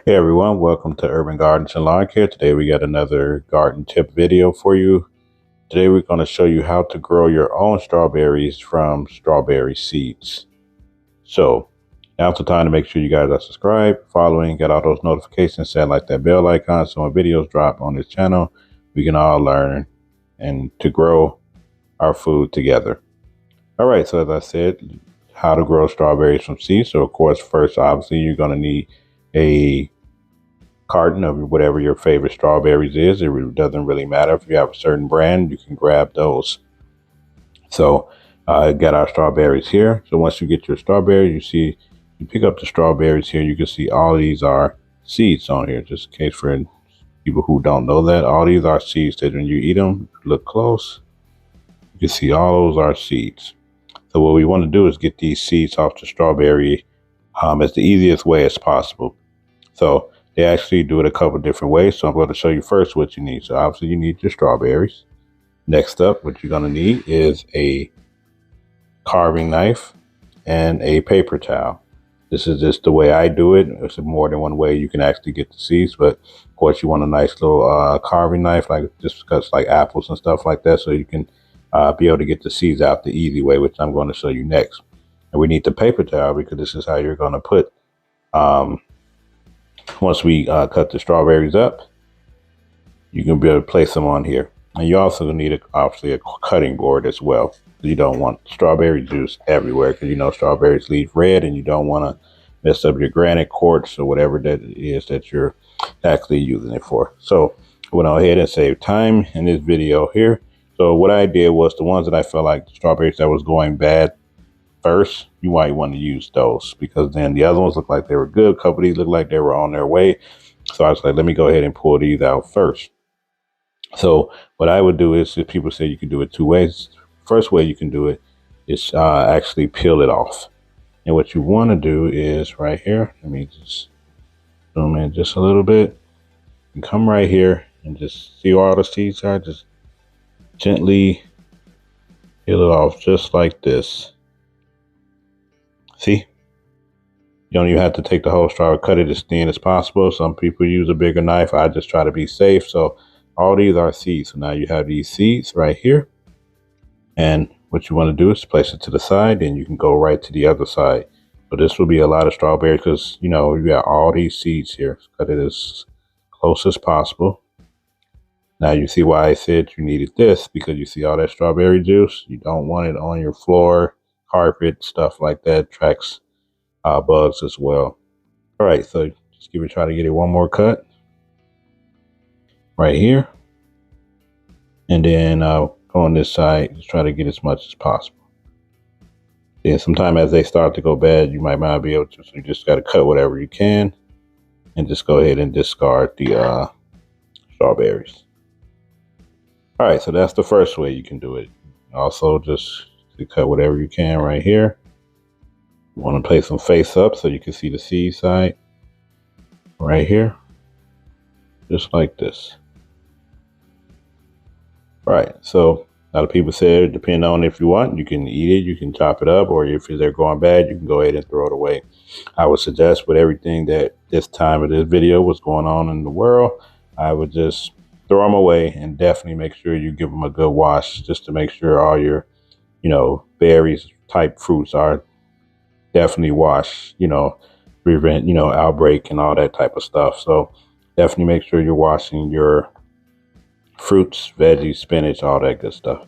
Hey everyone, welcome to Urban Gardens and Lawn Care. Today we got another garden tip video for you. Today we're going to show you how to grow your own strawberries from strawberry seeds. So now's the time to make sure you guys are subscribed, following, get all those notifications, set like that bell icon so when videos drop on this channel, we can all learn and to grow our food together. All right, so as I said, how to grow strawberries from seeds. So of course, first, obviously, you're going to need a carton of whatever your favorite strawberries is. It really doesn't really matter if you have a certain brand, you can grab those. So got our strawberries here. So once you get your strawberries, you pick up the strawberries here, you can see all these are seeds on here, just in case for people who don't know that. All these are seeds that when you eat them, look close, you can see all those are seeds. So what we want to do is get these seeds off the strawberry as the easiest way as possible. So they actually do it a couple different ways. So I'm going to show you first what you need. So obviously you need your strawberries. Next up, what you're going to need is a carving knife and a paper towel. This is just the way I do it. There's more than one way you can actually get the seeds, but of course you want a nice little carving knife, like just cuts like apples and stuff like that, so you can be able to get the seeds out the easy way, which I'm going to show you next. And we need the paper towel because this is how you're going to put once we cut the strawberries up, you can be able to place them on here. And you also need obviously a cutting board as well. You don't want strawberry juice everywhere because you know strawberries leave red and you don't want to mess up your granite quartz or whatever that is that you're actually using it for. So I went ahead and saved time in this video here. So what I did was the ones that I felt like the strawberries that was going bad first, you might want to use those because then the other ones look like they were good. A couple of these look like they were on their way. So I was like, let me go ahead and pull these out first. So what I would do is, if people say you can do it two ways, first way you can do it is actually peel it off. And what you want to do is right here, let me just zoom in just a little bit and come right here and just see all the seeds are, just gently peel it off just like this. See, you don't even have to take the whole straw, cut it as thin as possible. Some people use a bigger knife. I just try to be safe. So all these are seeds. So now you have these seeds right here. And what you want to do is place it to the side, and you can go right to the other side. So this will be a lot of strawberries because, you know, you got all these seeds here. So cut it as close as possible. Now you see why I said you needed this, because you see all that strawberry juice. You don't want it on your floor, carpet, stuff like that. Attracts bugs as well. All right, so just try to get it one more cut right here, and then go on this side. Just try to get as much as possible. Then sometime as they start to go bad, you might not be able to, so you just got to cut whatever you can and just go ahead and discard the strawberries. All right, so that's the first way you can do it. Also, just cut whatever you can right here. You want to place them face up so you can see the seed side right here, just like this. All right, so a lot of people said, depending on if you want, you can eat it, you can chop it up, or if they're going bad, you can go ahead and throw it away. I would suggest with everything that this time of this video was going on in the world, I would just throw them away and definitely make sure you give them a good wash just to make sure all your, you know, berries type fruits are definitely washed, you know, prevent, you know, outbreak and all that type of stuff. So definitely make sure you're washing your fruits, veggies, spinach, all that good stuff.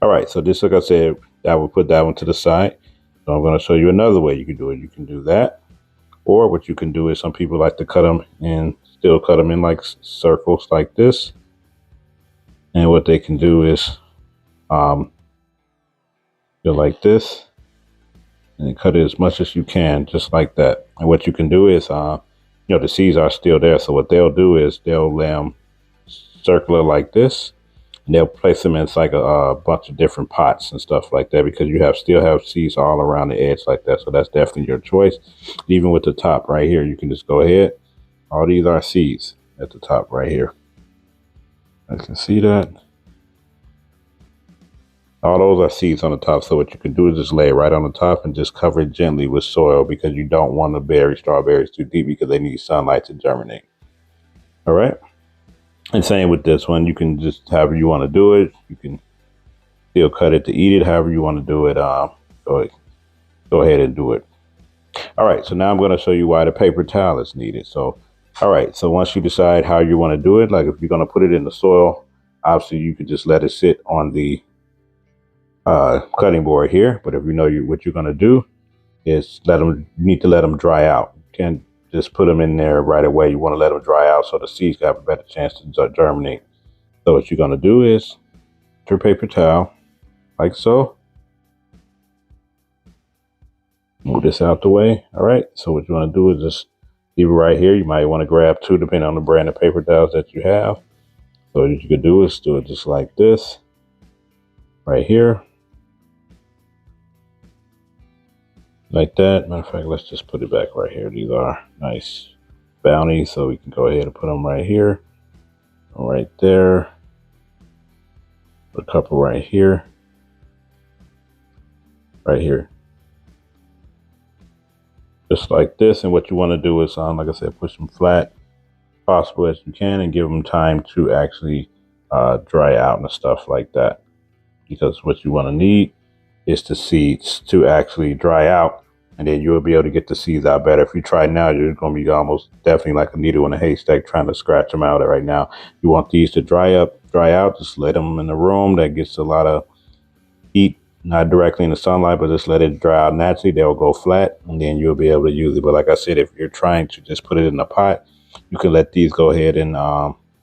All right, so this, like I said, I will put that one to the side. So I'm going to show you another way you can do it. You can do that, or what you can do is some people like to cut them and still cut them in like circles like this. And what they can do is go like this and cut it as much as you can, just like that. And what you can do is, you know, the seeds are still there. So what they'll do is they'll lay them circular like this, and they'll place them in like a bunch of different pots and stuff like that, because you still have seeds all around the edge like that. So that's definitely your choice. Even with the top right here, you can just go ahead. All these are seeds at the top right here. I can see that. All those are seeds on the top. So what you can do is just lay it right on the top and just cover it gently with soil, because you don't want to bury strawberries too deep because they need sunlight to germinate. All right. And same with this one. You can just, however you want to do it. You can still cut it to eat it, however you want to do it. Go ahead and do it. All right. So now I'm going to show you why the paper towel is needed. So, all right. So once you decide how you want to do it, like if you're going to put it in the soil, obviously you can just let it sit on the cutting board here. But if you know what you're going to do is you need to let them dry out. You can't just put them in there right away. You want to let them dry out so the seeds have a better chance to germinate. So what you're going to do is your paper towel, like so. Move this out the way. All right. So what you want to do is just leave it right here. You might want to grab two, depending on the brand of paper towels that you have. So what you can do is do it just like this, right here. Like that. Matter of fact, let's just put it back right here. These are nice bounties, so we can go ahead and put them right here, right there. Put a couple right here, right here, just like this. And what you want to do is, like I said, push them flat as possible as you can, and give them time to actually dry out and stuff like that. Because what you want to need is the seeds to actually dry out, and then you'll be able to get the seeds out better. If you try now, you're going to be almost definitely like a needle in a haystack trying to scratch them out right now. You want these to dry out. Just let them in the room that gets a lot of heat, not directly in the sunlight, but just let it dry out naturally. They'll go flat, and then you'll be able to use it. But like I said, if you're trying to just put it in a pot, you can let these go ahead and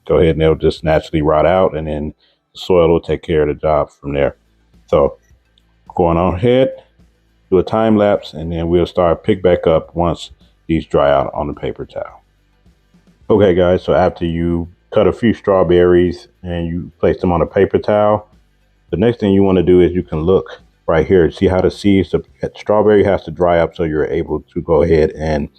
they'll just naturally rot out, and then the soil will take care of the job from there. So going on ahead, do a time lapse, and then we'll pick back up once these dry out on the paper towel. Okay guys, so after you cut a few strawberries and you place them on a paper towel, the next thing you want to do is you can look right here, see how the seeds, the strawberry has to dry up so you're able to go ahead and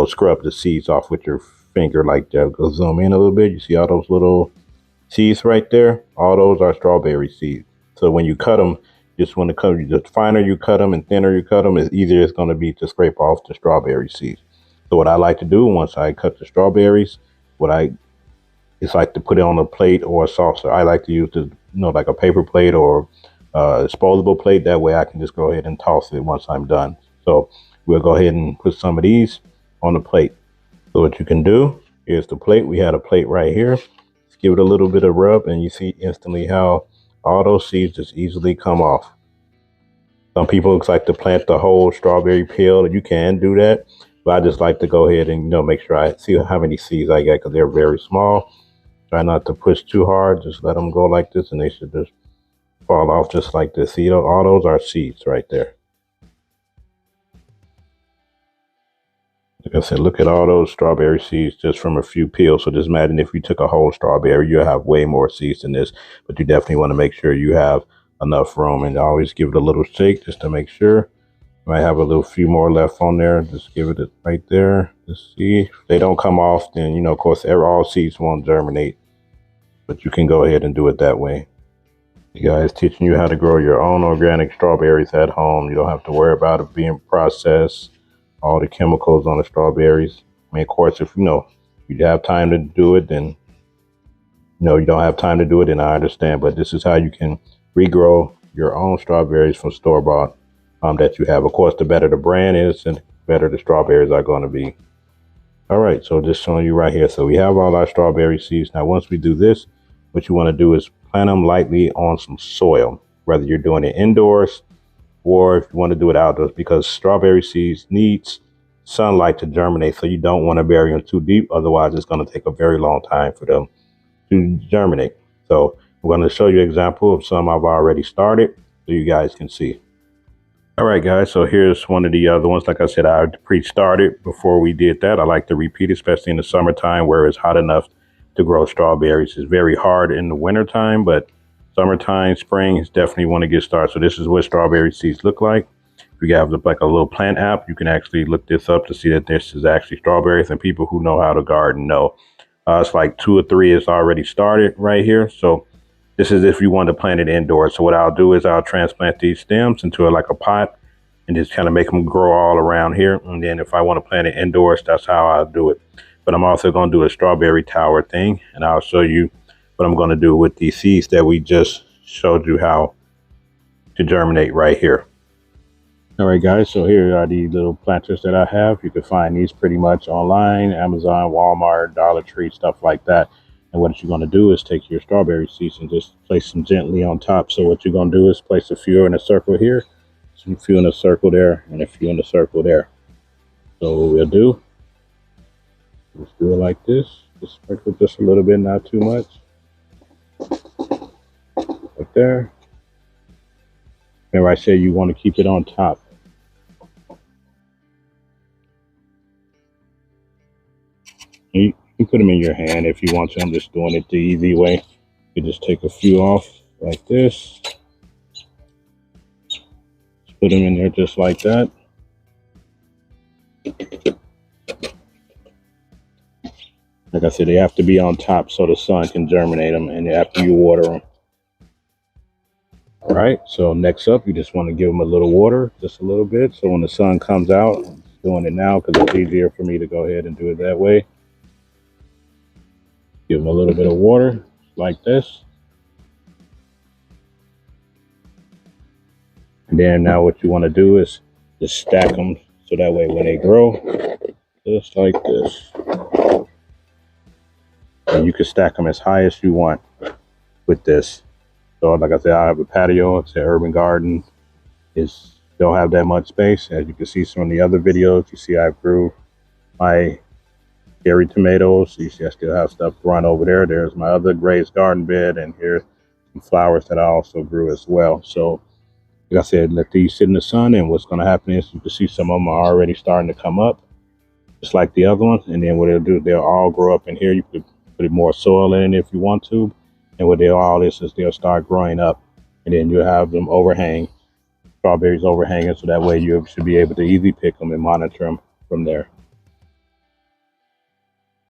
scrub the seeds off with your finger like that. Go zoom in a little bit. You see all those little seeds right there? All those are strawberry seeds. So when you cut them, just want to cut, the finer you cut them and thinner you cut them, is easier it's going to be to scrape off the strawberry seeds. So what I like to do once I cut the strawberries, it's like to put it on a plate or a saucer. I like to use like a paper plate or a disposable plate. That way I can just go ahead and toss it once I'm done. So we'll go ahead and put some of these on the plate. So what you can do, here's the plate. We had a plate right here. Just give it a little bit of rub, and you see instantly how all those seeds just easily come off. Some people like to plant the whole strawberry peel. You can do that, but I just like to go ahead and make sure I see how many seeds I get, because they're very small. Try not to push too hard. Just let them go like this, and they should just fall off just like this. See, all those are seeds right there. Like I said, look at all those strawberry seeds just from a few peels. So just imagine if you took a whole strawberry, you'll have way more seeds than this. But you definitely want to make sure you have enough room, and always give it a little shake just to make sure. You might have a few more left on there. Just give it right there. Just see. If they don't come off, then, of course, all seeds won't germinate. But you can go ahead and do it that way. You guys, teaching you how to grow your own organic strawberries at home. You don't have to worry about it being processed, all the chemicals on the strawberries. I mean, of course, if you have time to do it, then you don't have time to do it, then I understand. But this is how you can regrow your own strawberries from store-bought that you have. Of course, the better the brand is, and the better the strawberries are going to be. All right, so just showing you right here. So we have all our strawberry seeds. Now, once we do this, what you want to do is plant them lightly on some soil, whether you're doing it indoors or if you want to do it outdoors, because strawberry seeds needs sunlight to germinate. So you don't want to bury them too deep. Otherwise, it's going to take a very long time for them to germinate. So I'm going to show you an example of some I've already started so you guys can see. All right, guys, so here's one of the other ones. Like I said, I pre-started before we did that. I like to repeat, especially in the summertime where it's hot enough to grow strawberries. It's very hard in the wintertime, but summertime, spring is definitely want to get started. So this is what strawberry seeds look like. If you have like a little plant app, you can actually look this up to see that this is actually strawberries, and people who know how to garden know. It's like 2 or 3 is already started right here. So This is if you want to plant it indoors. So what I'll do is I'll transplant these stems into like a pot and just kind of make them grow all around here. And then if I want to plant it indoors, that's how I'll do it. But I'm also going to do a strawberry tower thing, and I'll show you what I'm going to do with these seeds that we just showed you how to germinate right here. All right, guys, so here are the little planters that I have. You can find these pretty much online, Amazon, Walmart, Dollar Tree, stuff like that. And what you're going to do is take your strawberry seeds and just place them gently on top. So what you're going to do is place a few in a circle here, some few in a circle there, and a few in a circle there. So what we'll do, just do it like this. Just sprinkle just a little bit, not too much. Right there. Remember I said you want to keep it on top. You can put them in your hand if you want to. I'm just doing it the easy way. You just take a few off like this. Just put them in there just like that. Like I said, they have to be on top so the sun can germinate them, and after you water them. All right, so next up, you just want to give them a little water, just a little bit. So when the sun comes out, I'm just doing it now because it's easier for me to go ahead and do it that way. Give them a little bit of water like this. And then now what you want to do is just stack them so that way when they grow, just like this. And you can stack them as high as you want with this. So like I said, I have a patio. It's an urban garden. Don't have that much space. As you can see from the other videos, you see I grew my cherry tomatoes. You see I still have stuff growing over there. There's my other raised garden bed, and here's some flowers that I also grew as well. So like I said, let these sit in the sun, and what's going to happen is you can see some of them are already starting to come up, just like the other ones. And then what they'll do, they'll all grow up in here. You could put more soil in it if you want to. And what they'll all is they'll start growing up, and then you'll have them overhang, strawberries overhanging, so that way you should be able to easily pick them and monitor them from there.